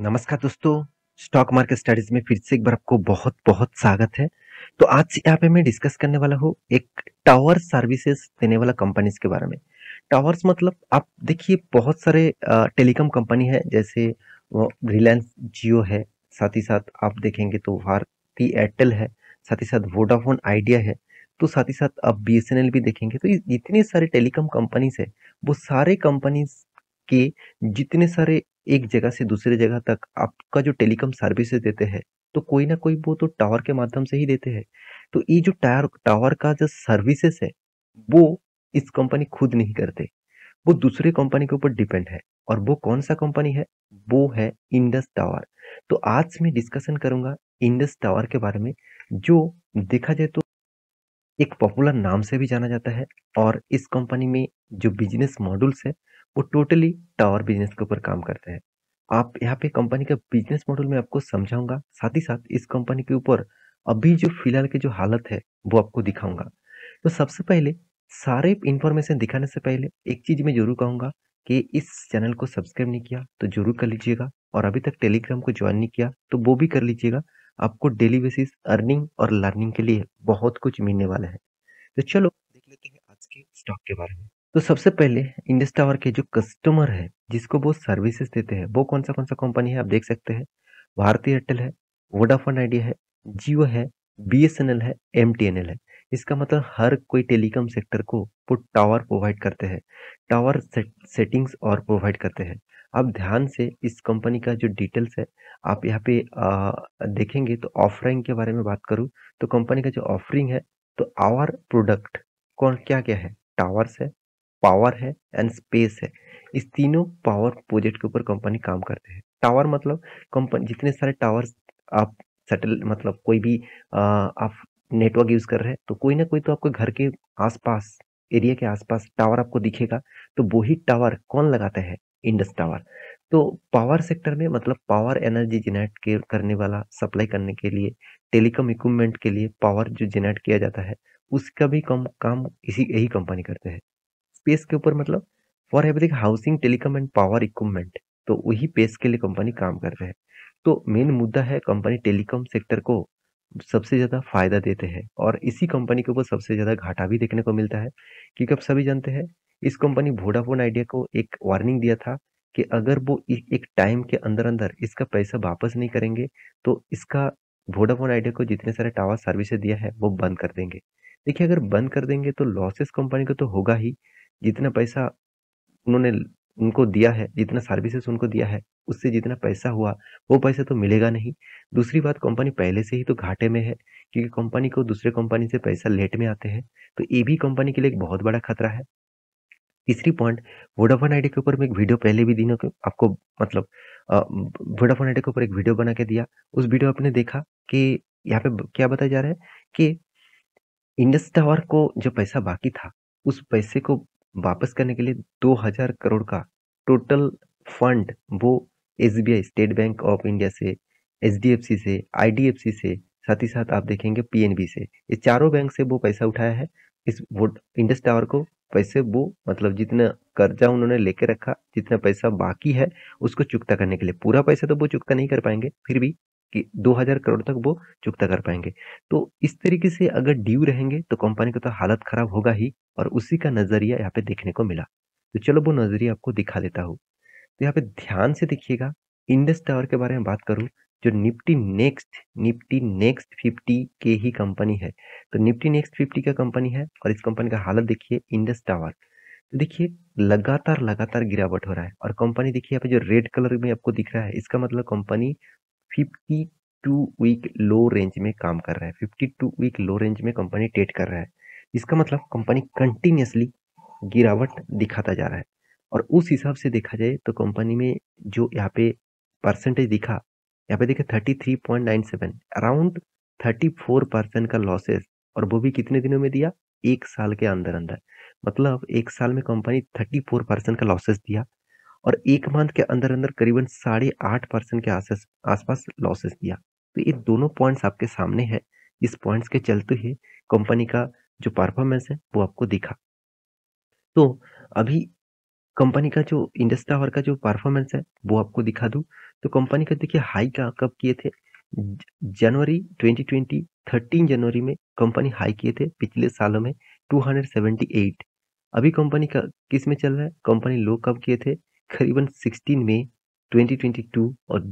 नमस्कार दोस्तों, stock market studies में फिर से एक बार आपको बहुत-बहुत स्वागत है। तो आज यहाँ पे मैं डिस्कस करने वाला हूँ एक टावर सर्विसेज देने वाला कंपनीज के बारे में। टावर्स मतलब आप देखिए बहुत सारे टेलीकॉम कंपनी है जैसे वो रिलायंस जियो है, साथ ही साथ आप देखेंगे तो भारती एयरटेल है, साथ ही साथ वोडाफोन आइडिया है, तो साथ ही साथ आप बीएसएनएल भी देखेंगे। तो इतने सारे टेलीकॉम कंपनीज है, वो सारे कंपनीज के जितने सारे एक जगह से दूसरे जगह तक आपका जो टेलीकॉम सर्विसेज देते हैं, तो कोई ना कोई वो तो टावर के माध्यम से ही देते हैं। तो ये जो टावर टावर का जो सर्विसेज है, वो इस कंपनी खुद नहीं करते, वो दूसरे कंपनी के ऊपर डिपेंड है। और वो कौन सा कंपनी है? वो है इंडस टावर। तो आज मैं डिस्कशन करूंगा इंडस टावर के बारे में, जो देखा जाए तो एक पॉपुलर नाम से भी जाना जाता है। और इस कंपनी में जो बिजनेस मॉड्यूल्स है, वो टोटली टावर बिजनेस के ऊपर काम करते हैं। आप यहाँ पे कंपनी का बिजनेस मॉडल मैं आपको समझाऊंगा, साथ ही साथ इस कंपनी के ऊपर अभी जो फिलहाल की जो हालत है वो आपको दिखाऊंगा। तो सबसे पहले सारे इंफॉर्मेशन दिखाने से पहले एक चीज मैं जरूर कहूंगा कि इस चैनल को सब्सक्राइब नहीं किया तो जरूर कर लीजिएगा, और अभी तक टेलीग्राम को ज्वाइन नहीं किया तो वो भी कर लीजिएगा। आपको डेली बेसिस अर्निंग और लर्निंग के लिए बहुत कुछ मिलने वाला है। तो चलो देख लेते हैं आज के स्टॉक के बारे में। तो सबसे पहले इंडस टावर के जो कस्टमर है, जिसको वो सर्विसेज देते हैं, वो कौन सा कंपनी है आप देख सकते हैं। भारती एयरटेल है, वोडाफोन आइडिया है, जियो है, बीएसएनएल है, एमटीएनएल है। इसका मतलब हर कोई टेलीकॉम सेक्टर को वो टावर प्रोवाइड करते हैं, टावर सेटिंग्स और प्रोवाइड करते हैं। आप ध्यान से इस कंपनी का जो डिटेल्स है आप यहाँ पे देखेंगे। तो ऑफरिंग के बारे में बात करूँ तो कंपनी का जो ऑफरिंग है, तो आवर प्रोडक्ट कौन क्या क्या है? टावर्स है, पावर है एंड स्पेस है। इस तीनों पावर प्रोजेक्ट के ऊपर कंपनी काम करते हैं। टावर मतलब कंपनी जितने सारे टावर्स आप सेटल मतलब कोई भी आप नेटवर्क यूज कर रहे हैं, तो कोई ना कोई तो आपके घर के आसपास, एरिया के आसपास टावर आपको दिखेगा। तो वही टावर कौन लगाता है? Indus tower. तो पावर सेक्टर में मतलब पावर एनर्जी जनरेट करने वाला, सप्लाई करने के लिए, टेलीकॉम इक्विपमेंट के लिए पावर जो जनरेट किया जाता है, उसका भी कम काम इसी यही कंपनी करते हैं। स्पेस के ऊपर मतलब for everything housing telecom and power equipment, तो वही पेस के लिए कंपनी काम कर रहे हैं। तो मेन मुद्दा है कंपनी टेलीकॉम सेक्टर को सबसे ज्यादा फायदा देते हैं, और इसी कंपनी के ऊपर सबसे ज्यादा घाटा भी देखने को मिलता है। क्योंकि आप सभी जानते हैं इस कंपनी वोडाफोन आइडिया को एक वार्निंग दिया था कि अगर वो एक टाइम के अंदर अंदर इसका पैसा वापस नहीं करेंगे, तो इसका वोडाफोन आइडिया को जितने सारे टावर सर्विसेज दिया है वो बंद कर देंगे। देखिए, अगर बंद कर देंगे तो लॉसेस कंपनी को तो होगा ही। जितना पैसा उन्होंने उनको दिया है, जितना सर्विसेज उनको दिया है, उससे जितना पैसा हुआ, वो पैसा तो मिलेगा नहीं। दूसरी बात, कंपनी पहले से ही तो घाटे में है, क्योंकि कंपनी को दूसरे कंपनी से पैसा लेट में आते हैं। तो ये भी कंपनी के लिए एक बहुत बड़ा खतरा है। तीसरी पॉइंट, वोडाफोन आइडिया के ऊपर मैं एक वीडियो पहले भी दिनों के आपको मतलब वोडाफोन आइडिया के ऊपर एक वीडियो बना के दिया। उस वीडियो आपने देखा कि यहाँ पे क्या बताया जा रहा है कि इंडस टावर को जो पैसा बाकी था, उस पैसे को वापस करने के लिए 2000 करोड़ का टोटल फंड वो SBI, state bank of India से, एचडीएफसी से, आईडीएफसी से, साथ ही साथ आप देखेंगे पीएनबी से, ये चारों बैंक से वो पैसा उठाया है। इस वो इंडस टावर को पैसे वो मतलब जितना कर्जा उन्होंने लेके रखा, जितना पैसा बाकी है उसको चुकता करने के लिए, पूरा पैसा तो वो चुकता नहीं कर पाएंगे, फिर भी कि 2000 करोड़ तक वो चुकता कर पाएंगे। तो इस तरीके से अगर ड्यू रहेंगे तो कंपनी का तो हालत खराब होगा ही, और उसी का नजरिया यहाँ पे देखने को मिला। तो चलो वो नजरिया आपको दिखा देता हूँ। तो यहाँ पे ध्यान से देखिएगा, इंडस टावर के बारे में बात करूँ, जो निफ्टी नेक्स्ट 50 के ही कंपनी है। तो निफ्टी नेक्स्ट 50 का कंपनी है, और इस कंपनी का हालत देखिए इंडस टावर। तो देखिए लगातार लगातार गिरावट हो रहा है, और कंपनी देखिए यहाँ पे जो रेड कलर में आपको दिख रहा है, इसका मतलब कंपनी 52 वीक लो रेंज में काम कर रहा है। 52 वीक लो रेंज में कंपनी ट्रेड कर रहा है। इसका मतलब कंपनी कंटिन्यूअसली गिरावट दिखाता जा रहा है। और उस हिसाब से देखा जाए तो कंपनी में जो यहाँ पे परसेंटेज दिखा, यहाँ पे देखिए 33.97, अराउंड 34% का लॉसेस। और वो भी कितने दिनों में दिया? एक साल के अंदर अंदर। मतलब एक साल में कंपनी 34% का लॉसेस दिया, और एक मंथ के अंदर अंदर करीबन 8.5% के आसपास लॉसेस दिया। तो ये दोनों पॉइंट्स आपके सामने है। इस पॉइंट्स के चलते ही कंपनी का जो परफॉर्मेंस है वो आपको दिखा। तो अभी कंपनी का जो इंडस टावर का जो परफॉर्मेंस है वो आपको दिखा दूं तो कंपनी का देखिए हाई का कब किए थे जनवरी 2020 13 जनवरी में कंपनी हाई किए थे पिछले सालों में 278। अभी कंपनी का किस में चल रहा है कंपनी लो कब किए थे करीबन 16 मई 2022 और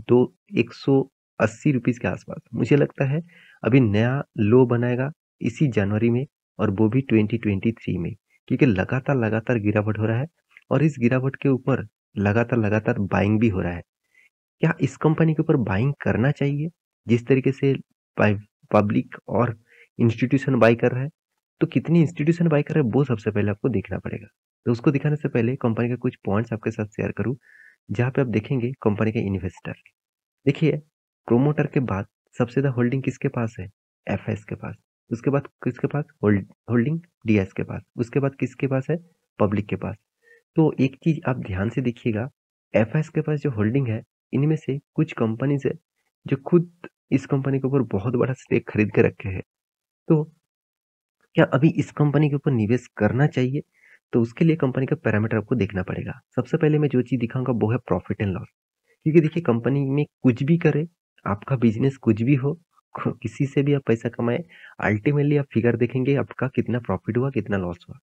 180 रुपीज के आसपास मुझे लगता है अभी नया लो बनाएगा इसी जनवरी में और वो भी 2023 में क्योंकि लगातार लगातार गिरावट हो रहा है और इस गिरावट के ऊपर लगातार लगातार बाइंग भी हो रहा है। क्या इस कंपनी के ऊपर बाइंग करना चाहिए? जिस तरीके से पब्लिक और इंस्टीट्यूशन बाय कर रहा है, तो कितनी इंस्टीट्यूशन बाय कर रहा है वो सबसे पहले आपको देखना पड़ेगा। तो उसको दिखाने से पहले कंपनी के कुछ पॉइंट्स आपके साथ शेयर करूँ, जहाँ पे आप देखेंगे कंपनी के इन्वेस्टर। देखिए, प्रोमोटर के बाद सबसे ज़्यादा होल्डिंग किसके पास है? एफएस के पास। उसके बाद किसके पास? होल्डिंग डीएस के पास। उसके बाद किसके पास है? पब्लिक के पास। तो एक चीज आप ध्यान से देखिएगा एफएस के पास जो होल्डिंग है इनमें से कुछ कंपनीज है जो खुद इस कंपनी के ऊपर बहुत बड़ा स्टेक खरीद के रखे हैं। तो क्या अभी इस कंपनी के ऊपर निवेश करना चाहिए? तो उसके लिए कंपनी का पैरामीटर आपको देखना पड़ेगा। सबसे पहले मैं जो चीज दिखाऊंगा वो है प्रॉफिट एंड लॉस। क्योंकि देखिए कंपनी में कुछ भी करे, आपका बिजनेस कुछ भी हो, किसी से भी आप पैसा कमाए, अल्टीमेटली आप फिगर देखेंगे आपका कितना प्रॉफिट हुआ कितना लॉस हुआ।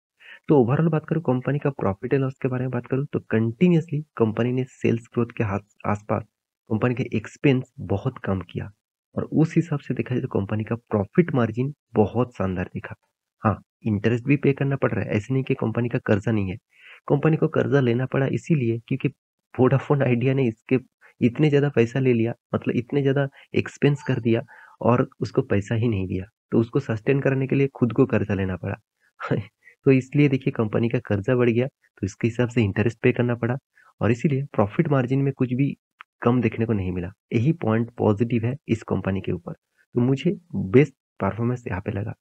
तो ओवरऑल बात करूँ कंपनी का प्रॉफिट एंड लॉस के बारे में बात करूँ तो कंटिन्यूअसली कंपनी ने सेल्स ग्रोथ के आसपास कंपनी के एक्सपेंस बहुत कम किया और उस हिसाब से देखा जाए तो कंपनी का प्रॉफिट मार्जिन बहुत शानदार दिखा। हाँ, इंटरेस्ट भी पे करना पड़ रहा है, ऐसे नहीं कि कंपनी का कर्जा नहीं है। कंपनी को कर्जा लेना पड़ा इसीलिए क्योंकि वोडाफोन आइडिया ने इसके इतने ज्यादा पैसा ले लिया, मतलब इतने ज्यादा एक्सपेंस कर दिया और उसको पैसा ही नहीं दिया, तो उसको सस्टेन करने के लिए खुद को कर्जा लेना पड़ा। तो इसलिए देखिए कंपनी का कर्जा बढ़ गया, तो इसके हिसाब से इंटरेस्ट पे करना पड़ा और इसीलिए प्रॉफिट मार्जिन में कुछ भी कम देखने को नहीं मिला। यही पॉइंट पॉजिटिव है इस कंपनी के ऊपर, तो मुझे बेस्ट परफॉर्मेंस यहाँ पे लगा।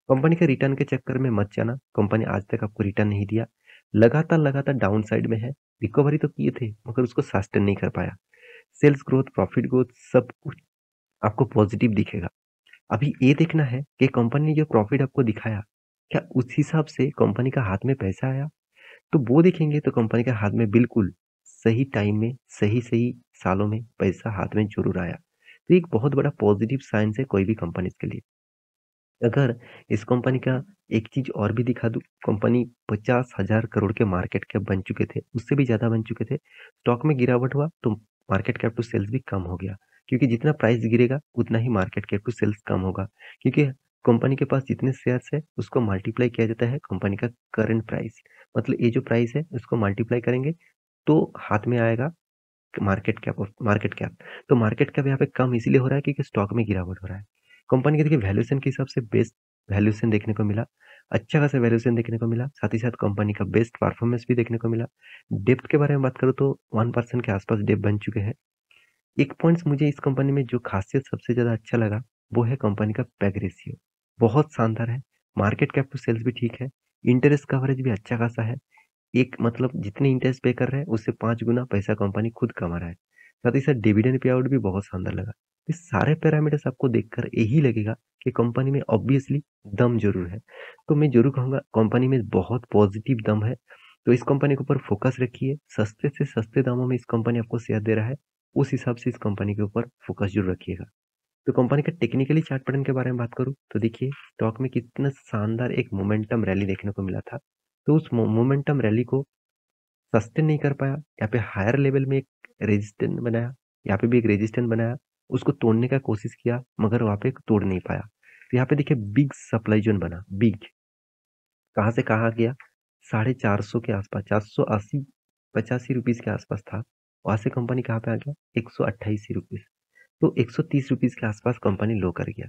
कंपनी के रिटर्न के चक्कर में मत जाना, कंपनी आज तक आपको रिटर्न नहीं दिया, लगातार लगातार डाउन साइड में है। रिकवरी तो किए थे मगर उसको सस्टेन नहीं कर पाया। सेल्स ग्रोथ, प्रॉफिट ग्रोथ सब कुछ आपको पॉजिटिव दिखेगा। अभी ये देखना है कि कंपनी ने जो प्रॉफिट आपको दिखाया, क्या उस हिसाब से कंपनी का हाथ में पैसा आया? तो वो देखेंगे तो कंपनी के हाथ में बिल्कुल सही टाइम में, सही-सही सालों में पैसा हाथ में ज़रूर आया। तो एक बहुत बड़ा पॉजिटिव साइन्स है कोई भी कंपनीज़ के लिए। अगर इस कंपनी का एक चीज़ और भी दिखा दूँ, कंपनी 50,000 करोड़ के मार्केट कैप बन चुके थे, उससे भी ज़्यादा बन चुके थे। स्टॉक में गिरावट हुआ तो मार्केट कैप टू सेल्स भी कम हो गया, क्योंकि जितना प्राइस गिरेगा उतना ही मार्केट कैप टू सेल्स कम होगा। क्योंकि कंपनी के पास जितने शेयर्स है उसको मल्टीप्लाई किया जाता है कंपनी का करंट प्राइस। मतलब ये जो प्राइस है उसको मल्टीप्लाई करेंगे तो हाथ में आएगा मार्केट कैप। तो मार्केट कैप यहाँ पे कम इसीलिए हो रहा है क्योंकि स्टॉक में गिरावट हो रहा है। कंपनी के देखिए वैल्यूएशन के हिसाब से बेस्ट वैल्यूएशन देखने को मिला, अच्छा खासा वैल्यूएशन देखने को मिला, साथ ही साथ कंपनी का बेस्ट परफॉर्मेंस भी देखने को मिला। डेप्थ के बारे में बात करूँ तो 1% के आसपास डेप्थ बन चुके हैं। एक पॉइंट्स मुझे इस कंपनी में जो खासियत सबसे ज़्यादा अच्छा लगा, वो है कंपनी का पैग रेशियो। बहुत शानदार है, मार्केट कैप टू सेल्स भी ठीक है, इंटरेस्ट कवरेज भी अच्छा खासा है। एक मतलब जितने इंटरेस्ट पे कर रहे हैं उससे 5 गुना पैसा कंपनी खुद कमा रहा है। साथ ही साथ डिविडेंड पे आउट भी बहुत शानदार लगा। ये सारे पैरामीटर्स आपको देखकर यही लगेगा कि कंपनी में ऑब्वियसली दम ज़रूर है। तो मैं ज़रूर कहूँगा कंपनी में बहुत पॉजिटिव दम है। तो इस कंपनी के ऊपर फोकस रखिए, सस्ते से सस्ते दामों में इस कंपनी आपको शेयर दे रहा है, उस हिसाब से इस कंपनी के ऊपर फोकस ज़रूर रखिएगा। तो कंपनी का टेक्निकली चार्ट पैटर्न के बारे में बात करूँ तो देखिए स्टॉक में कितना शानदार एक मोमेंटम रैली देखने को मिला था। तो उस मोमेंटम रैली को सस्टेन नहीं कर पाया, यहाँ पे हायर लेवल में एक रेजिस्टेंस बनाया, यहाँ पे भी एक रेजिस्टेंस बनाया, उसको तोड़ने का कोशिश किया मगर वहाँ पे तोड़ नहीं पाया। तो यहाँ पे देखिए बिग सप्लाई जोन बना, बिग कहाँ से कहाँ गया? 450 के आसपास, 480 85 रुपीज़ के आसपास था। वहाँ से कंपनी कहाँ पे आ गया? 128 रुपीज़। तो 130 रुपीज़ के आसपास कंपनी लो कर गया।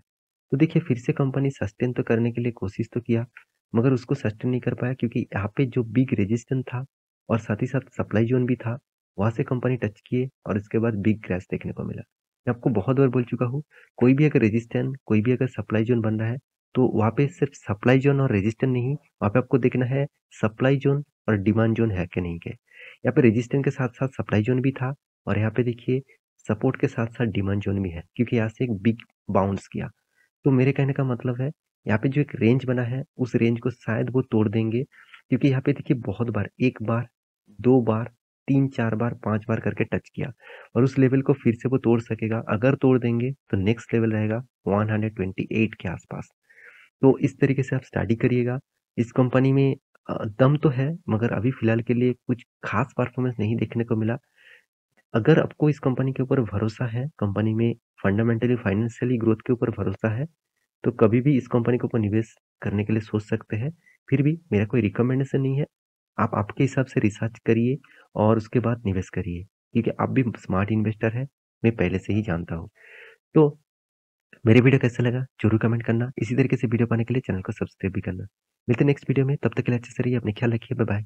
तो देखिए फिर से कंपनी सस्टेन तो करने के लिए कोशिश तो किया, मगर उसको सस्टेन नहीं कर पाया क्योंकि यहाँ पे जो बिग रेजिस्टेंस था और साथ ही साथ सप्लाई जोन भी था, वहाँ से कंपनी टच किए और इसके बाद बिग क्रैश देखने को मिला। मैं आपको बहुत बार बोल चुका हूँ, कोई भी अगर रेजिस्टेंस, कोई भी अगर सप्लाई जोन बन रहा है, तो वहाँ पे सिर्फ सप्लाई जोन और रेजिस्टेंस नहीं, वहाँ पे आपको देखना है सप्लाई जोन और डिमांड जोन है कि नहीं है। यहाँ पे रेजिस्टेंस के साथ-साथ सप्लाई जोन भी था और यहाँ पे देखिए सपोर्ट के साथ-साथ डिमांड जोन भी है क्योंकि यहाँ से एक बिग बाउंस किया। तो मेरे कहने का मतलब है, यहाँ पे जो एक रेंज बना है, उस रेंज को शायद वो तोड़ देंगे क्योंकि यहाँ पे देखिए बहुत बार, 1 बार, 2 बार, 3-4 बार, 5 बार करके टच किया और उस लेवल को फिर से वो तोड़ सकेगा। अगर तोड़ देंगे तो नेक्स्ट लेवल रहेगा 128 के आसपास। तो इस तरीके से आप स्टडी करिएगा। इस कंपनी में दम तो है, मगर अभी फ़िलहाल के लिए कुछ ख़ास परफ़ॉर्मेंस नहीं देखने को मिला। अगर आपको इस कंपनी के ऊपर भरोसा है, कंपनी में फंडामेंटली फाइनेंशियली ग्रोथ के ऊपर भरोसा है, तो कभी भी इस कंपनी के ऊपर निवेश करने के लिए सोच सकते हैं। फिर भी मेरा कोई रिकमेंडेशन नहीं है। आप आपके हिसाब से रिसर्च करिए और उसके बाद निवेश करिए, क्योंकि आप भी स्मार्ट इन्वेस्टर हैं, मैं पहले से ही जानता हूँ। तो मेरे वीडियो कैसा लगा ज़रूर कमेंट करना। इसी तरीके से वीडियो पाने के लिए चैनल को सब्सक्राइब भी करना। मिलते हैं नेक्स्ट वीडियो में, तब तक के लिए अच्छे से रहिए, अपना ख्याल रखिए, बाय बाय।